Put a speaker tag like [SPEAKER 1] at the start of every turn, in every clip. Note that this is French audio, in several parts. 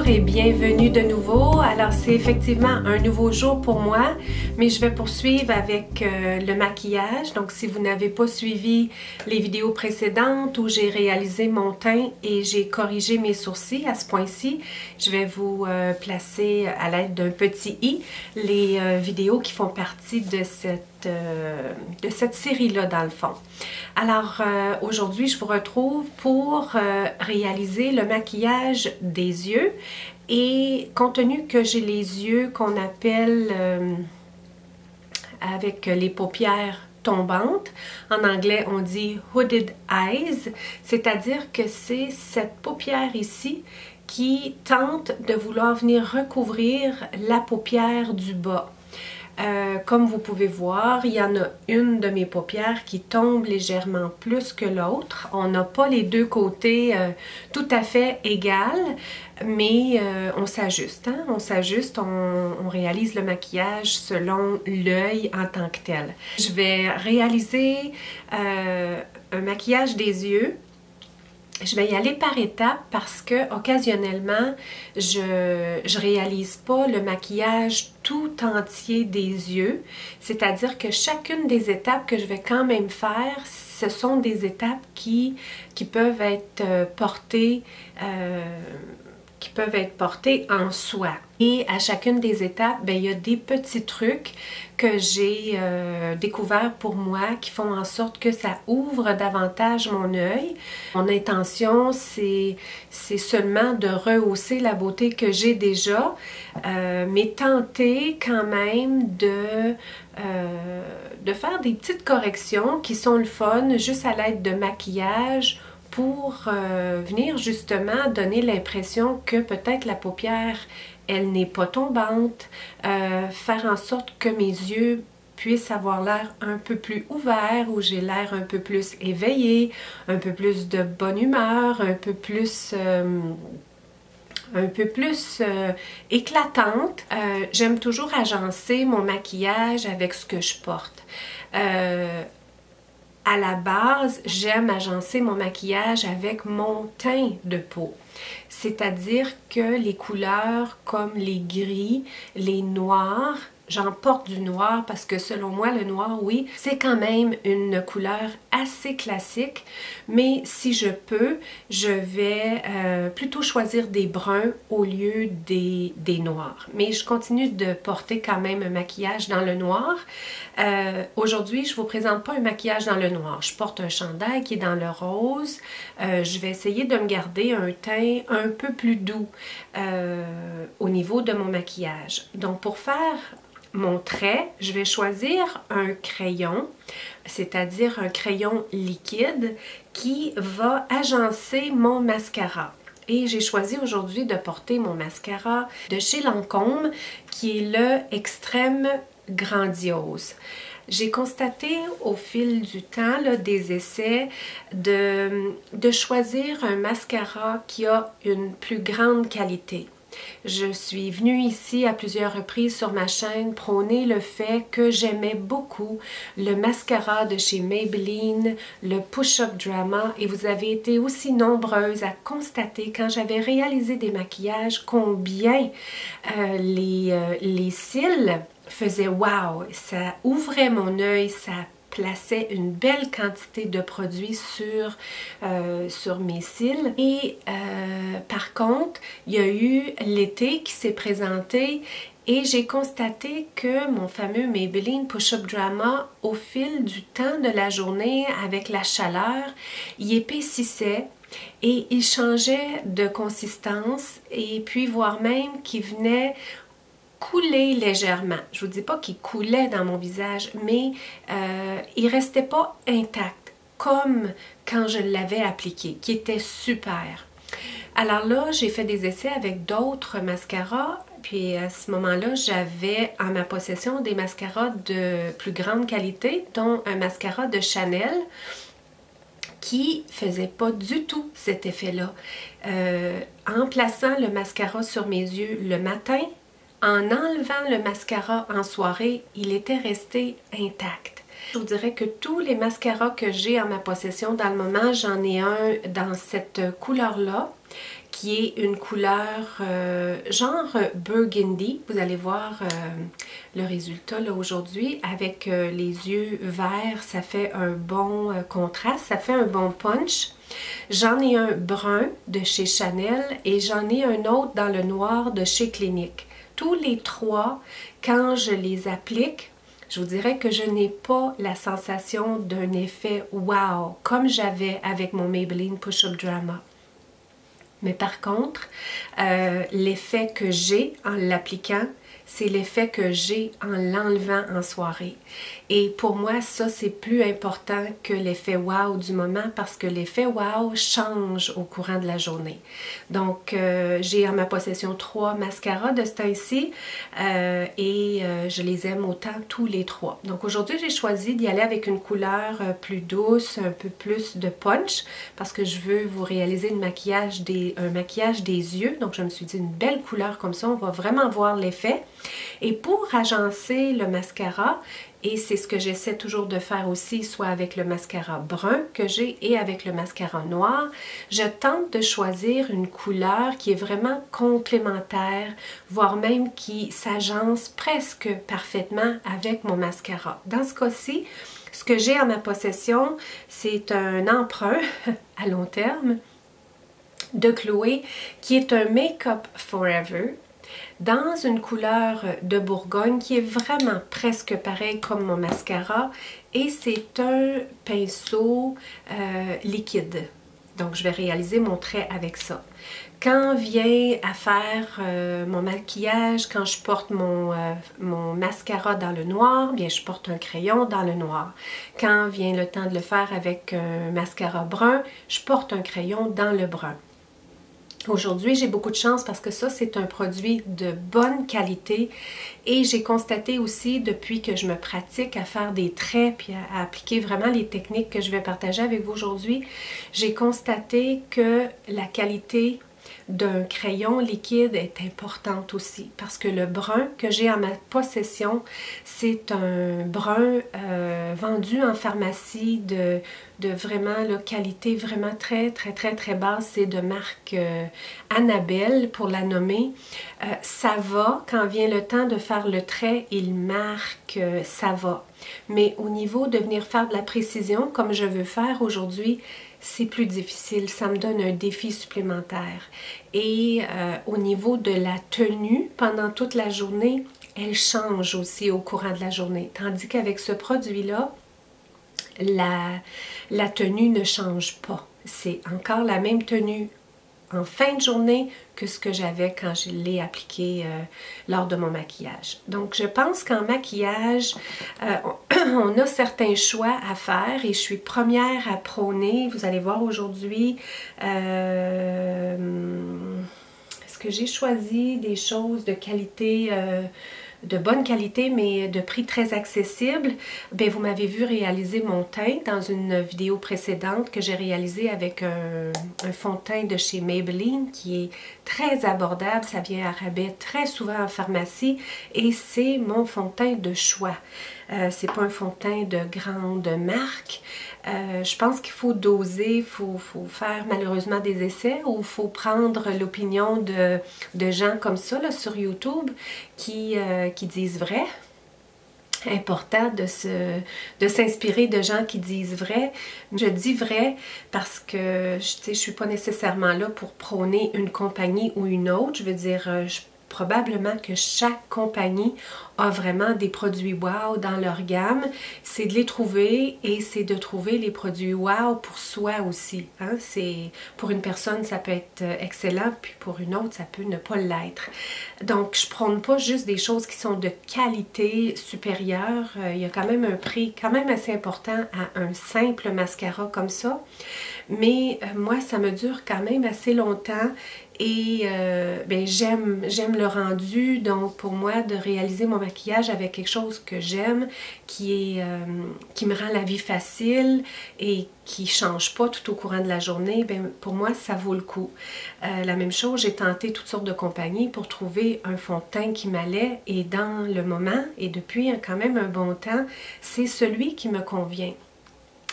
[SPEAKER 1] et bienvenue de nouveau. Alors c'est effectivement un nouveau jour pour moi, mais je vais poursuivre avec le maquillage. Donc si vous n'avez pas suivi les vidéos précédentes où j'ai réalisé mon teint et j'ai corrigé mes sourcils à ce point-ci, je vais vous placer à l'aide d'un petit i les vidéos qui font partie de cette série-là dans le fond. Alors aujourd'hui je vous retrouve pour réaliser le maquillage des yeux et compte tenu que j'ai les yeux qu'on appelle avec les paupières tombantes, en anglais on dit hooded eyes, c'est-à-dire que c'est cette paupière ici qui tente de vouloir venir recouvrir la paupière du bas. Comme vous pouvez voir, il y en a une de mes paupières qui tombe légèrement plus que l'autre. On n'a pas les deux côtés tout à fait égales, mais on s'ajuste. Hein? On s'ajuste, on réalise le maquillage selon l'œil en tant que tel. Je vais réaliser un maquillage des yeux. Je vais y aller par étapes parce que occasionnellement, je réalise pas le maquillage tout entier des yeux. C'est-à-dire que chacune des étapes que je vais quand même faire, ce sont des étapes qui peuvent être portées en soi. Et à chacune des étapes, bien, il y a des petits trucs que j'ai découverts pour moi qui font en sorte que ça ouvre davantage mon œil. Mon intention, c'est seulement de rehausser la beauté que j'ai déjà, mais tenter quand même de faire des petites corrections qui sont le fun, juste à l'aide de maquillage, pour venir justement donner l'impression que peut-être la paupière, elle n'est pas tombante, faire en sorte que mes yeux puissent avoir l'air un peu plus ouvert, où j'ai l'air un peu plus éveillée, un peu plus de bonne humeur, un peu plus éclatante. J'aime toujours agencer mon maquillage avec ce que je porte. À la base, j'aime agencer mon maquillage avec mon teint de peau. C'est-à-dire que les couleurs comme les gris, les noirs, j'en porte du noir parce que selon moi, le noir, oui, c'est quand même une couleur assez classique. Mais si je peux, je vais plutôt choisir des bruns au lieu des noirs. Mais je continue de porter quand même un maquillage dans le noir. Aujourd'hui, je ne vous présente pas un maquillage dans le noir. Je porte un chandail qui est dans le rose. Je vais essayer de me garder un teint un peu plus doux au niveau de mon maquillage. Donc pour faire mon trait, je vais choisir un crayon, c'est-à-dire un crayon liquide qui va agencer mon mascara. Et j'ai choisi aujourd'hui de porter mon mascara de chez Lancôme, qui est le Extrême Grandiose. J'ai constaté au fil du temps là, des essais de choisir un mascara qui a une plus grande qualité. Je suis venue ici à plusieurs reprises sur ma chaîne prôner le fait que j'aimais beaucoup le mascara de chez Maybelline, le Push-Up Drama, et vous avez été aussi nombreuses à constater quand j'avais réalisé des maquillages combien les cils faisaient wow, ça ouvrait mon œil, ça plaçait une belle quantité de produits sur mes cils. Et par contre, il y a eu l'été qui s'est présenté et j'ai constaté que mon fameux Maybelline Push-Up Drama, au fil du temps de la journée, avec la chaleur, il épaississait et il changeait de consistance et puis voire même qu'il venait couler légèrement. Je vous dis pas qu'il coulait dans mon visage, mais il restait pas intact comme quand je l'avais appliqué, qui était super. Alors là, j'ai fait des essais avec d'autres mascaras, puis à ce moment-là, j'avais en ma possession des mascaras de plus grande qualité, dont un mascara de Chanel qui faisait pas du tout cet effet-là. En plaçant le mascara sur mes yeux le matin, en enlevant le mascara en soirée, il était resté intact. Je vous dirais que tous les mascaras que j'ai en ma possession dans le moment, j'en ai un dans cette couleur-là, qui est une couleur genre burgundy. Vous allez voir le résultat là aujourd'hui. Avec les yeux verts, ça fait un bon contraste, ça fait un bon punch. J'en ai un brun de chez Chanel et j'en ai un autre dans le noir de chez Clinique. Tous les trois, quand je les applique, je vous dirais que je n'ai pas la sensation d'un effet wow comme j'avais avec mon Maybelline Push-Up Drama. Mais par contre, l'effet que j'ai en l'appliquant, c'est l'effet que j'ai en l'enlevant en soirée. Et pour moi, ça, c'est plus important que l'effet wow du moment parce que l'effet wow change au courant de la journée. Donc, j'ai en ma possession 3 mascaras de ce temps-ci et je les aime autant tous les 3. Donc, aujourd'hui, j'ai choisi d'y aller avec une couleur plus douce, un peu plus de punch parce que je veux vous réaliser un maquillage des yeux. Donc, je me suis dit une belle couleur comme ça, on va vraiment voir l'effet. Et pour agencer le mascara, et c'est ce que j'essaie toujours de faire aussi, soit avec le mascara brun que j'ai et avec le mascara noir, je tente de choisir une couleur qui est vraiment complémentaire, voire même qui s'agence presque parfaitement avec mon mascara. Dans ce cas-ci, ce que j'ai en ma possession, c'est un emprunt à long terme de Chloé qui est un Make-up Forever dans une couleur de Bourgogne qui est vraiment presque pareil comme mon mascara et c'est un pinceau liquide. Donc je vais réaliser mon trait avec ça. Quand vient à faire mon maquillage, quand je porte mon mascara dans le noir, bien je porte un crayon dans le noir. Quand vient le temps de le faire avec un mascara brun, je porte un crayon dans le brun. Aujourd'hui, j'ai beaucoup de chance parce que ça, c'est un produit de bonne qualité et j'ai constaté aussi depuis que je me pratique à faire des traits puis à appliquer vraiment les techniques que je vais partager avec vous aujourd'hui, j'ai constaté que la qualité d'un crayon liquide est importante aussi parce que le brun que j'ai en ma possession, c'est un brun vendu en pharmacie de vraiment la qualité vraiment très basse. C'est de marque Annabelle pour la nommer. Ça va, quand vient le temps de faire le trait, il marque, ça va. Mais au niveau de venir faire de la précision comme je veux faire aujourd'hui, c'est plus difficile, ça me donne un défi supplémentaire. Et au niveau de la tenue, pendant toute la journée, elle change aussi au courant de la journée. Tandis qu'avec ce produit-là, la tenue ne change pas. C'est encore la même tenue en fin de journée que ce que j'avais quand je l'ai appliqué lors de mon maquillage. Donc, je pense qu'en maquillage, on a certains choix à faire et je suis première à prôner. Vous allez voir aujourd'hui, est-ce que j'ai choisi des choses de qualité de bonne qualité, mais de prix très accessible. Bien, vous m'avez vu réaliser mon teint dans une vidéo précédente que j'ai réalisée avec un fond de teint de chez Maybelline qui est très abordable. Ça vient à rabais très souvent en pharmacie et c'est mon fond de teint de choix. C'est pas un fond de teint de grande marque. Je pense qu'il faut doser, il faut faire malheureusement des essais ou il faut prendre l'opinion de gens comme ça là, sur YouTube qui disent vrai. Important de s'inspirer de gens qui disent vrai. Je dis vrai parce que je suis pas nécessairement là pour prôner une compagnie ou une autre. Je veux dire, probablement que chaque compagnie a vraiment des produits wow dans leur gamme. C'est de les trouver et c'est de trouver les produits wow pour soi aussi. Hein? Pour une personne, ça peut être excellent, puis pour une autre, ça peut ne pas l'être. Donc, je prône pas juste des choses qui sont de qualité supérieure. Il y a quand même un prix quand même assez important à un simple mascara comme ça. Mais moi, ça me dure quand même assez longtemps et ben, j'aime le rendu. Donc pour moi, de réaliser mon maquillage avec quelque chose que j'aime, qui me rend la vie facile et qui ne change pas tout au courant de la journée, ben, pour moi, ça vaut le coup. La même chose, j'ai tenté toutes sortes de compagnies pour trouver un fond de teint qui m'allait, et dans le moment, et depuis quand même un bon temps, c'est celui qui me convient,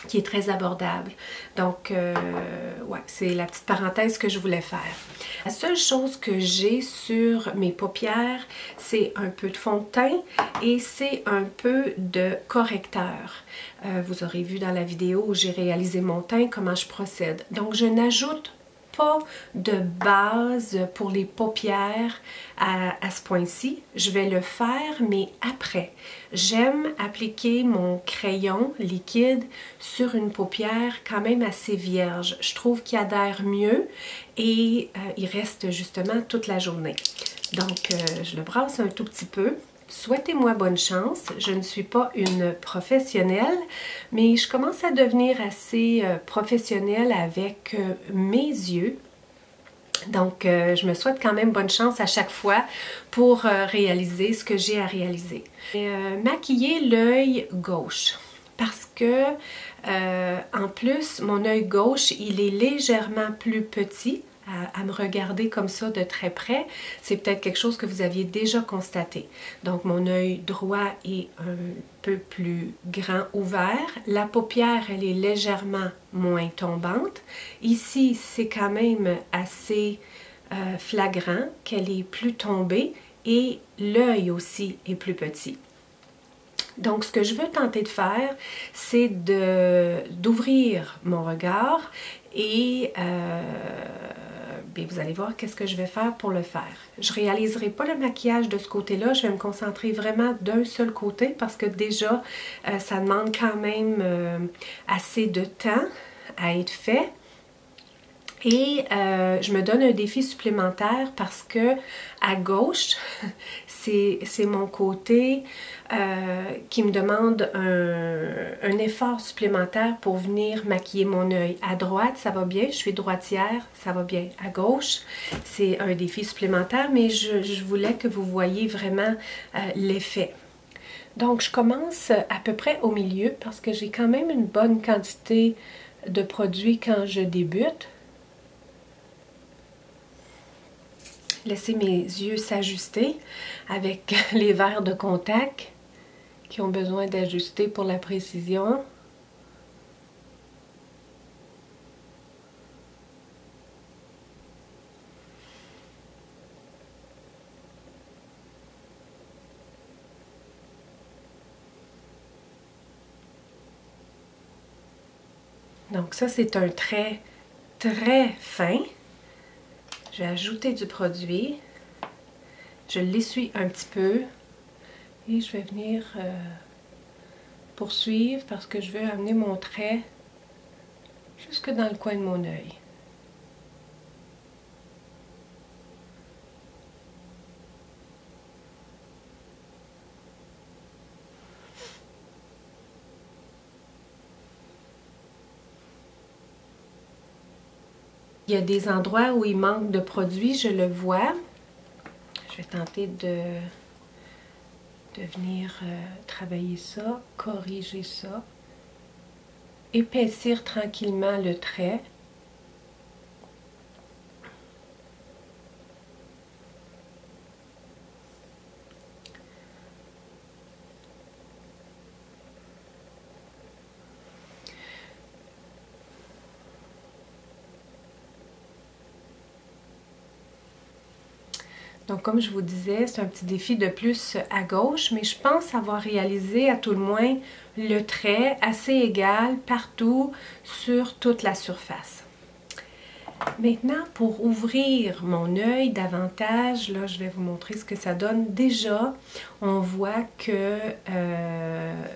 [SPEAKER 1] qui est très abordable. Donc, ouais, c'est la petite parenthèse que je voulais faire. La seule chose que j'ai sur mes paupières, c'est un peu de fond de teint et c'est un peu de correcteur. Vous aurez vu dans la vidéo où j'ai réalisé mon teint, comment je procède. Donc, je n'ajoute pas de base pour les paupières à ce point-ci. Je vais le faire, mais après. J'aime appliquer mon crayon liquide sur une paupière quand même assez vierge. Je trouve qu'il adhère mieux et il reste justement toute la journée. Donc, je le brasse un tout petit peu. Souhaitez-moi bonne chance. Je ne suis pas une professionnelle, mais je commence à devenir assez professionnelle avec mes yeux. Donc, je me souhaite quand même bonne chance à chaque fois pour réaliser ce que j'ai à réaliser. Maquiller l'œil gauche parce que, en plus, mon œil gauche, il est légèrement plus petit. À me regarder comme ça de très près, c'est peut-être quelque chose que vous aviez déjà constaté. Donc, mon œil droit est un peu plus grand ouvert. La paupière, elle est légèrement moins tombante. Ici, c'est quand même assez flagrant qu'elle est plus tombée et l'œil aussi est plus petit. Donc, ce que je veux tenter de faire, c'est d'ouvrir mon regard et bien, vous allez voir qu'est-ce que je vais faire pour le faire. Je ne réaliserai pas le maquillage de ce côté-là, je vais me concentrer vraiment d'un seul côté parce que déjà, ça demande quand même assez de temps à être fait. Et je me donne un défi supplémentaire parce que à gauche, c'est mon côté qui me demande un effort supplémentaire pour venir maquiller mon œil. À droite, ça va bien, je suis droitière, ça va bien. À gauche, c'est un défi supplémentaire, mais je voulais que vous voyiez vraiment l'effet. Donc, je commence à peu près au milieu parce que j'ai quand même une bonne quantité de produits quand je débute. Laissez mes yeux s'ajuster avec les verres de contact qui ont besoin d'ajuster pour la précision. Donc ça, c'est un trait très fin. Je vais ajouter du produit, je l'essuie un petit peu et je vais venir poursuivre parce que je veux amener mon trait jusque dans le coin de mon œil. Il y a des endroits où il manque de produits, je le vois. Je vais tenter de venir travailler ça, corriger ça, épaissir tranquillement le trait. Donc, comme je vous disais, c'est un petit défi de plus à gauche, mais je pense avoir réalisé à tout le moins le trait assez égal partout sur toute la surface. Maintenant, pour ouvrir mon œil davantage, là, je vais vous montrer ce que ça donne. Déjà, on voit que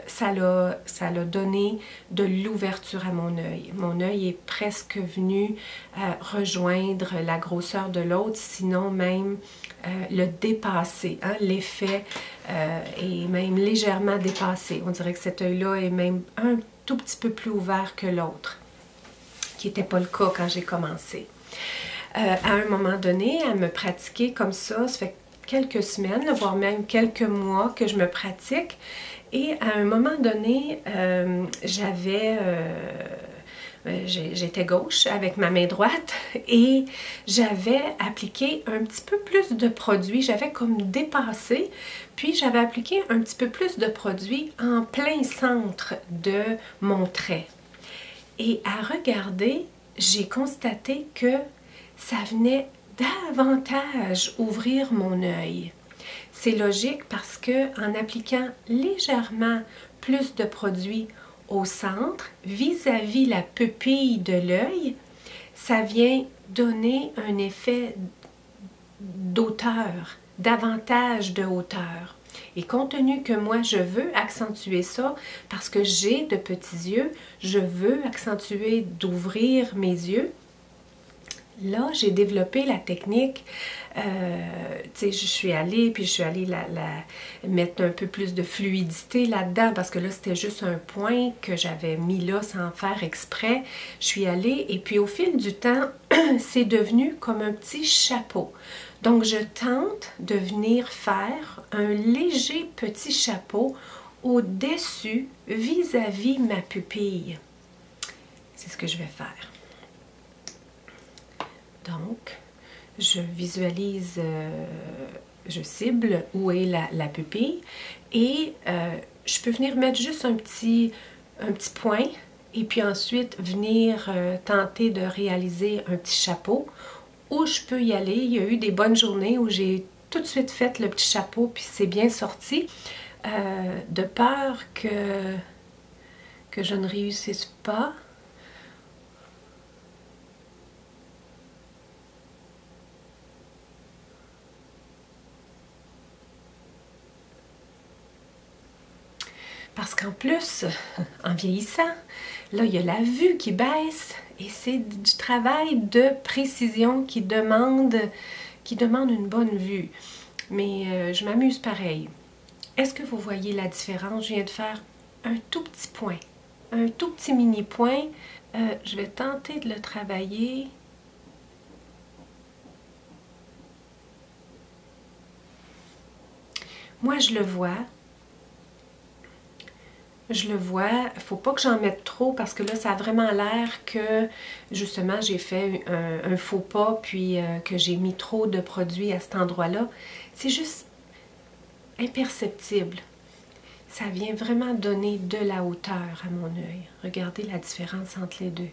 [SPEAKER 1] ça l'a donné de l'ouverture à mon œil. Mon œil est presque venu rejoindre la grosseur de l'autre, sinon même le dépasser. Hein? L'effet est même légèrement dépassé. On dirait que cet œil-là est même un tout petit peu plus ouvert que l'autre, qui n'était pas le cas quand j'ai commencé. à un moment donné à me pratiquer comme ça fait quelques semaines, voire même quelques mois que je me pratique. Et à un moment donné, j'étais gauche avec ma main droite et j'avais appliqué un petit peu plus de produit. J'avais comme dépassé, puis j'avais appliqué un petit peu plus de produit en plein centre de mon trait. Et à regarder, j'ai constaté que ça venait davantage ouvrir mon œil. C'est logique parce que en appliquant légèrement plus de produit au centre, vis-à-vis la pupille de l'œil, ça vient donner un effet d'auteur, davantage de hauteur. Et compte tenu que moi, je veux accentuer ça, parce que j'ai de petits yeux, je veux accentuer d'ouvrir mes yeux, là, j'ai développé la technique, tu sais, je suis allée mettre un peu plus de fluidité là-dedans parce que là, c'était juste un point que j'avais mis là sans faire exprès. Je suis allée et puis au fil du temps, c'est devenu comme un petit chapeau. Donc, je tente de venir faire un léger petit chapeau au-dessus vis-à-vis ma pupille. C'est ce que je vais faire. Donc, je visualise, je cible où est la pupille et je peux venir mettre juste un petit point et puis ensuite venir tenter de réaliser un petit chapeau où je peux y aller. Il y a eu des bonnes journées où j'ai tout de suite fait le petit chapeau puis c'est bien sorti. De peur que je ne réussisse pas. Parce qu'en plus, en vieillissant, là, il y a la vue qui baisse et c'est du travail de précision qui demande une bonne vue. Mais je m'amuse pareil. Est-ce que vous voyez la différence? Je viens de faire un tout petit point, un tout petit mini point. Je vais tenter de le travailler. Moi, je le vois. Je le vois, il ne faut pas que j'en mette trop parce que là, ça a vraiment l'air que, justement, j'ai fait un faux pas puis que j'ai mis trop de produits à cet endroit-là. C'est juste imperceptible. Ça vient vraiment donner de la hauteur à mon œil. Regardez la différence entre les deux.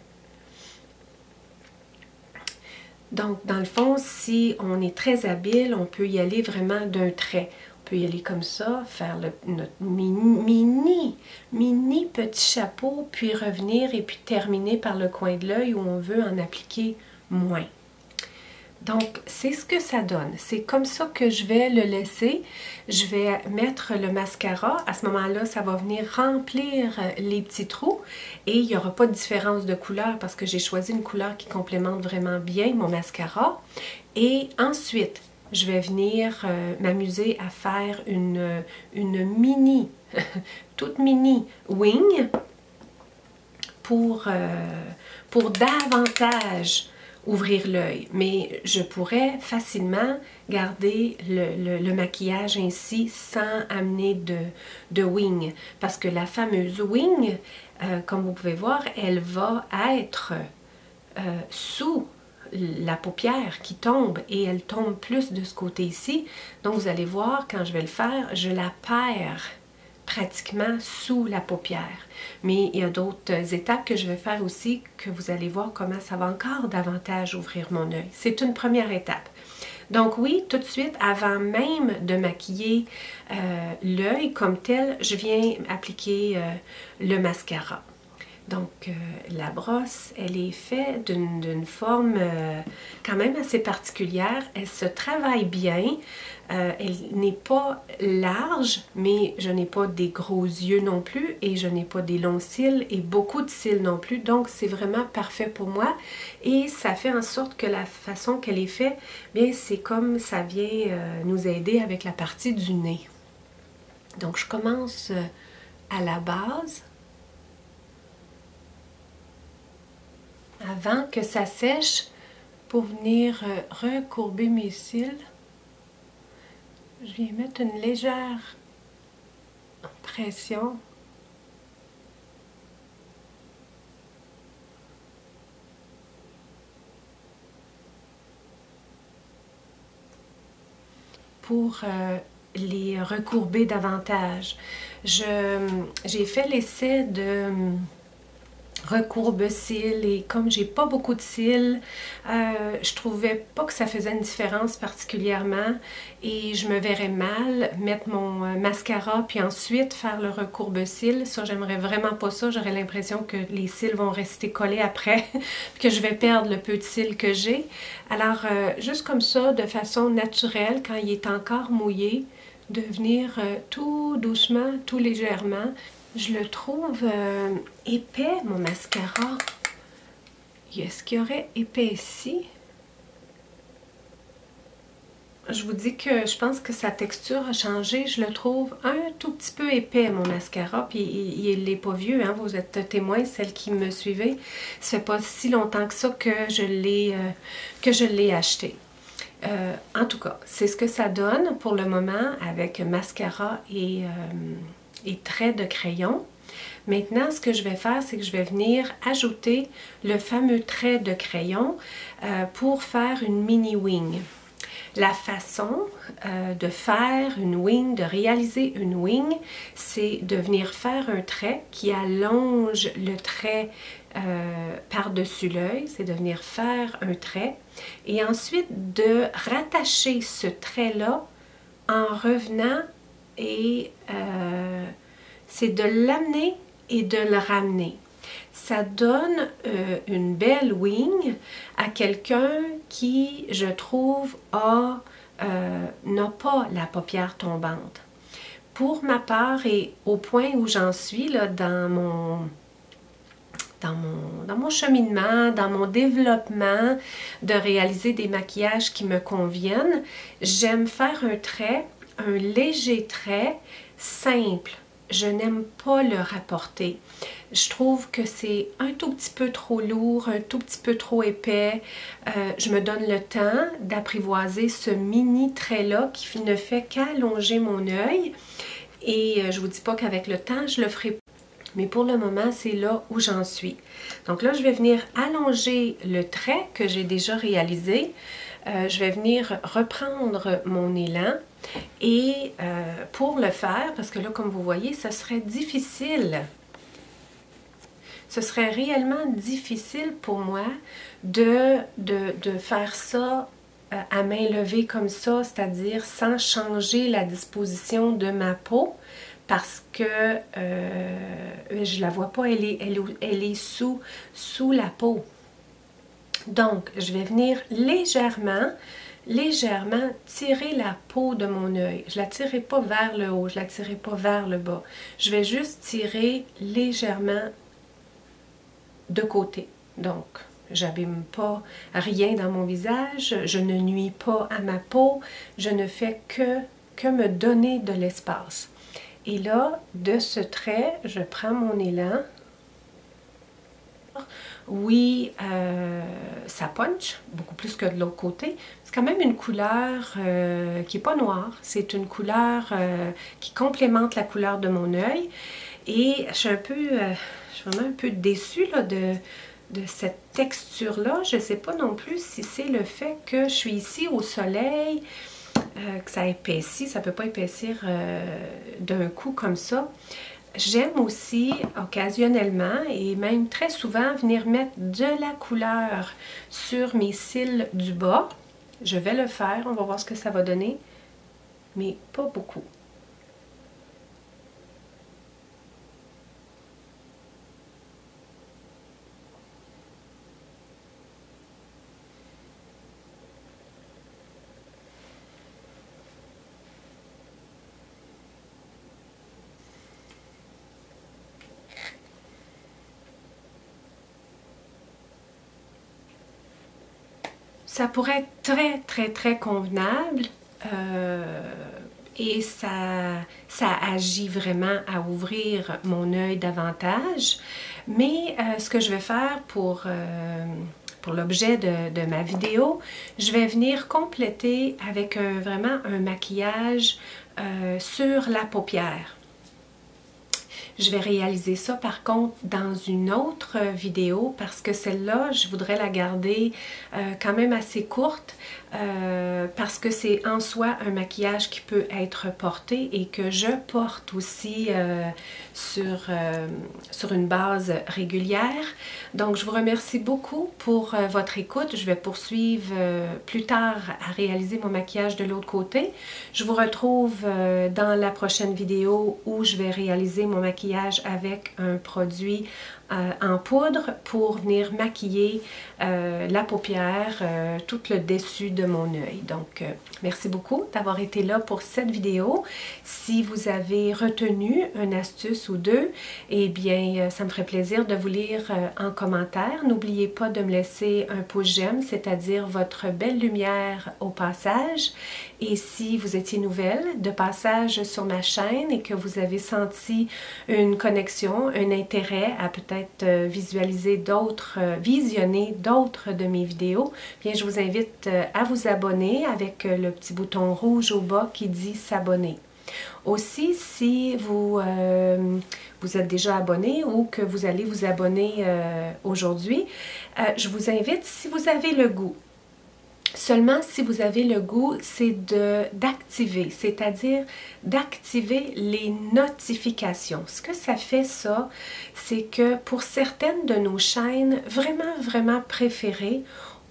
[SPEAKER 1] Donc, dans le fond, si on est très habile, on peut y aller vraiment d'un trait. On peut y aller comme ça, faire notre mini petit chapeau, puis revenir et puis terminer par le coin de l'œil où on veut en appliquer moins. Donc, c'est ce que ça donne. C'est comme ça que je vais le laisser. Je vais mettre le mascara. À ce moment-là, ça va venir remplir les petits trous et il n'y aura pas de différence de couleur parce que j'ai choisi une couleur qui complémente vraiment bien mon mascara. Et ensuite, je vais venir m'amuser à faire une mini, toute mini wing pour davantage ouvrir l'œil. Mais je pourrais facilement garder le maquillage ainsi sans amener de wing. Parce que la fameuse wing, comme vous pouvez voir, elle va être sous la paupière qui tombe et elle tombe plus de ce côté-ci. Donc vous allez voir, quand je vais le faire, je la perds pratiquement sous la paupière. Mais il y a d'autres étapes que je vais faire aussi que vous allez voir comment ça va encore davantage ouvrir mon œil. C'est une première étape. Donc oui, tout de suite, avant même de maquiller l'œil comme tel, je viens appliquer le mascara. Donc, la brosse, elle est faite d'une forme quand même assez particulière. Elle se travaille bien. Elle n'est pas large, mais je n'ai pas des gros yeux non plus et je n'ai pas des longs cils et beaucoup de cils non plus. Donc, c'est vraiment parfait pour moi. Et ça fait en sorte que la façon qu'elle est faite, bien, c'est comme ça vient nous aider avec la partie du nez. Donc, je commence à la base. Avant que ça sèche, pour venir recourber mes cils. Je viens mettre une légère pression. Pour les recourber davantage. J'ai fait l'essai de recourbe-cils et comme j'ai pas beaucoup de cils, je trouvais pas que ça faisait une différence particulièrement et je me verrais mal mettre mon mascara puis ensuite faire le recourbe-cils. Ça, j'aimerais vraiment pas ça. J'aurais l'impression que les cils vont rester collés après que je vais perdre le peu de cils que j'ai. Alors, juste comme ça, de façon naturelle, quand il est encore mouillé, de venir tout doucement, tout légèrement. Je le trouve épais, mon mascara. Est-ce qu'il y aurait épaissi? Je vous dis que je pense que sa texture a changé. Je le trouve un tout petit peu épais, mon mascara. Puis il n'est pas vieux, hein? Vous êtes témoins, celles qui me suivez. Ça fait pas si longtemps que ça que je l'ai acheté. En tout cas, c'est ce que ça donne pour le moment avec mascara et traits de crayon. Maintenant, ce que je vais faire, c'est que je vais venir ajouter le fameux trait de crayon pour faire une mini wing. La façon de faire une wing, de réaliser une wing, c'est de venir faire un trait qui allonge le trait par-dessus l'œil, c'est de venir faire un trait et ensuite de rattacher ce trait-là en revenant et c'est de l'amener et de le ramener. Ça donne une belle wing à quelqu'un qui, je trouve, n'a pas la paupière tombante. Pour ma part et au point où j'en suis là, dans mon cheminement, dans mon développement de réaliser des maquillages qui me conviennent, j'aime faire un trait, un léger trait simple. Je n'aime pas le rapporter. Je trouve que c'est un tout petit peu trop lourd, un tout petit peu trop épais. Je me donne le temps d'apprivoiser ce mini trait-là qui ne fait qu'allonger mon œil. Et je vous dis pas qu'avec le temps, je le ferai. Mais pour le moment, c'est là où j'en suis. Donc là, je vais venir allonger le trait que j'ai déjà réalisé. Je vais venir reprendre mon élan. Et pour le faire, parce que là, comme vous voyez, ce serait difficile. Ce serait réellement difficile pour moi de faire ça à main levée comme ça, c'est-à-dire sans changer la disposition de ma peau, parce que je la vois pas, elle est sous la peau. Donc, je vais venir légèrement tirer la peau de mon œil. Je la tirerai pas vers le haut, je la tirerai pas vers le bas. Je vais juste tirer légèrement de côté. Donc, j'abîme pas rien dans mon visage, je ne nuis pas à ma peau, je ne fais que me donner de l'espace. Et là, de ce trait, je prends mon élan. Oui, ça punch, beaucoup plus que de l'autre côté. C'est quand même une couleur qui n'est pas noire. C'est une couleur qui complémente la couleur de mon œil. Et je suis vraiment un peu déçue là, de cette texture-là. Je ne sais pas non plus si c'est le fait que je suis ici au soleil, que ça épaissit. Ça ne peut pas épaissir d'un coup comme ça. J'aime aussi occasionnellement et même très souvent venir mettre de la couleur sur mes cils du bas. Je vais le faire, on va voir ce que ça va donner, mais pas beaucoup. Ça pourrait être très, très, très convenable et ça agit vraiment à ouvrir mon œil davantage. Mais ce que je vais faire pour pour l'objet de ma vidéo, je vais venir compléter avec vraiment un maquillage sur la paupière. Je vais réaliser ça par contre dans une autre vidéo parce que celle-là, je voudrais la garder quand même assez courte parce que c'est en soi un maquillage qui peut être porté et que je porte aussi sur une base régulière. Donc je vous remercie beaucoup pour votre écoute. Je vais poursuivre plus tard à réaliser mon maquillage de l'autre côté. Je vous retrouve dans la prochaine vidéo où je vais réaliser mon maquillage avec un produit en poudre pour venir maquiller la paupière, tout le dessus de mon œil. Donc, merci beaucoup d'avoir été là pour cette vidéo. Si vous avez retenu une astuce ou deux, eh bien, ça me ferait plaisir de vous lire en commentaire. N'oubliez pas de me laisser un pouce j'aime, c'est-à-dire votre belle lumière au passage. Et si vous étiez nouvelle, de passage sur ma chaîne et que vous avez senti une connexion, un intérêt à peut-être visionner d'autres de mes vidéos, bien je vous invite à vous abonner avec le petit bouton rouge au bas qui dit s'abonner. Aussi, si vous êtes déjà abonné ou que vous allez vous abonner aujourd'hui, je vous invite, si vous avez le goût, seulement si vous avez le goût, c'est d'activer, c'est-à-dire d'activer les notifications. Ce que ça fait ça, c'est que pour certaines de nos chaînes vraiment préférées,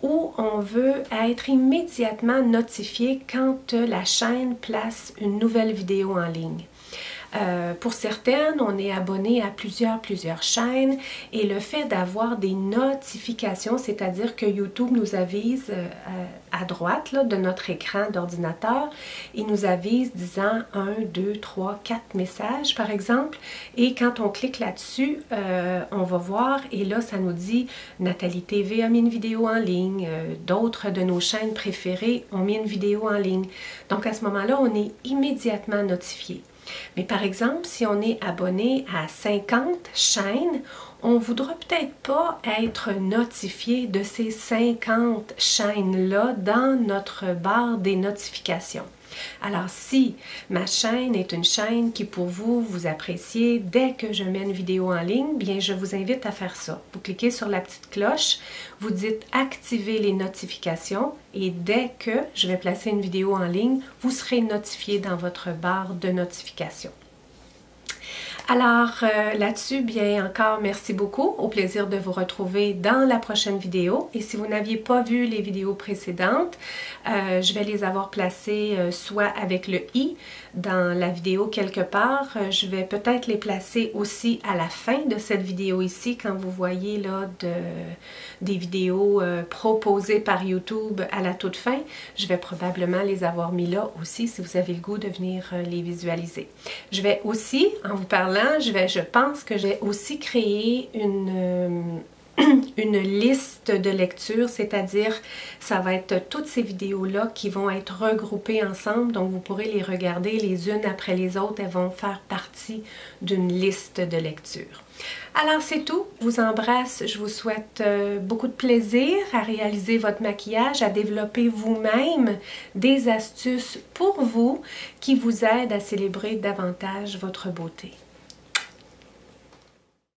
[SPEAKER 1] où on veut être immédiatement notifié quand la chaîne place une nouvelle vidéo en ligne. Pour certaines, on est abonné à plusieurs chaînes et le fait d'avoir des notifications, c'est-à-dire que YouTube nous avise à droite là, de notre écran d'ordinateur, il nous avise disant 1, 2, 3, 4 messages par exemple, et quand on clique là-dessus, on va voir et là ça nous dit Nathalie TV a mis une vidéo en ligne, d'autres de nos chaînes préférées ont mis une vidéo en ligne. Donc à ce moment-là, on est immédiatement notifié. Mais par exemple, si on est abonné à 50 chaînes, on ne voudra peut-être pas être notifié de ces 50 chaînes-là dans notre barre des notifications. Alors si ma chaîne est une chaîne qui pour vous, vous appréciez, dès que je mets une vidéo en ligne, bien je vous invite à faire ça. Vous cliquez sur la petite cloche, vous dites activer les notifications et dès que je vais placer une vidéo en ligne, vous serez notifié dans votre barre de notification. Alors là-dessus, bien encore merci beaucoup, au plaisir de vous retrouver dans la prochaine vidéo et si vous n'aviez pas vu les vidéos précédentes, je vais les avoir placées soit avec le i dans la vidéo quelque part, je vais peut-être les placer aussi à la fin de cette vidéo ici quand vous voyez là des vidéos proposées par YouTube à la toute fin, je vais probablement les avoir mis là aussi si vous avez le goût de venir les visualiser. Je vais aussi, en vous parlant, je pense que j'ai aussi créé une liste de lecture, c'est-à-dire ça va être toutes ces vidéos-là qui vont être regroupées ensemble, donc vous pourrez les regarder les unes après les autres, elles vont faire partie d'une liste de lecture. Alors c'est tout, je vous embrasse, je vous souhaite beaucoup de plaisir à réaliser votre maquillage, à développer vous-même des astuces pour vous qui vous aident à célébrer davantage votre beauté.